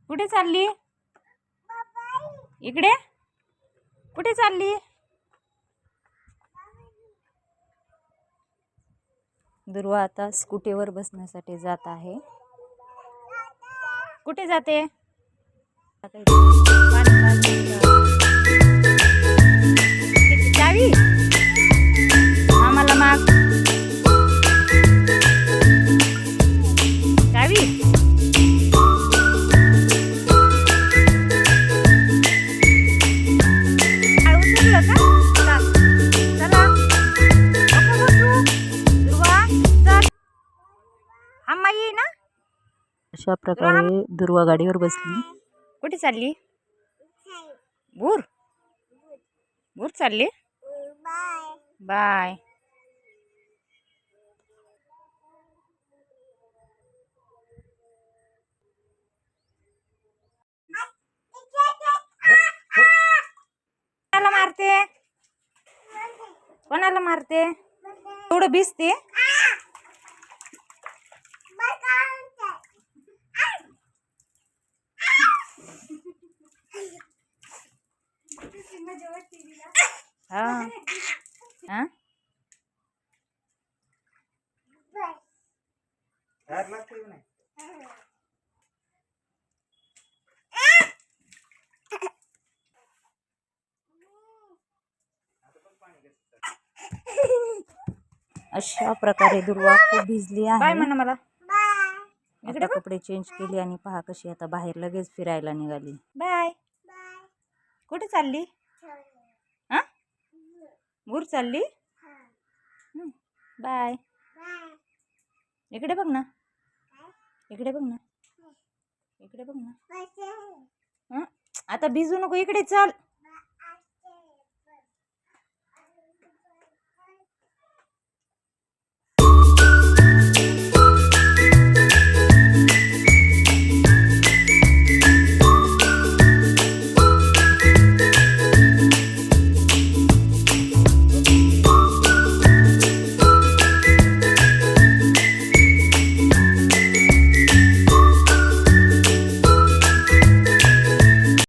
कुठे चालली? इकडे. कुठे चालली? दुर्वा आता स्कूटीवर बसण्यासाठी जात आहे. कुठे जाते? चावी आम्हाला माग. चावी अशा प्रकारे दुर्वा गाडीवर बसली. कुठे चालली? भूर भूर चालली. बाय. कोणाला मारते? कोणाला मारते? एवढं भिजते. हाँ हाँ अशा प्रकारे दुर्वा खूप भिजली आहे. बाय म्हणा मला. आता कपडे चेंज केले आणि पहा कशी आता बाहेर लगेच फिरायला निघाली. बाय. कुठे चालली? हा भूर चालली. बाय. इकडे बघ ना. इकडे बघ ना. इकडे बघ ना. आता भिजू नको. इकडे चाल.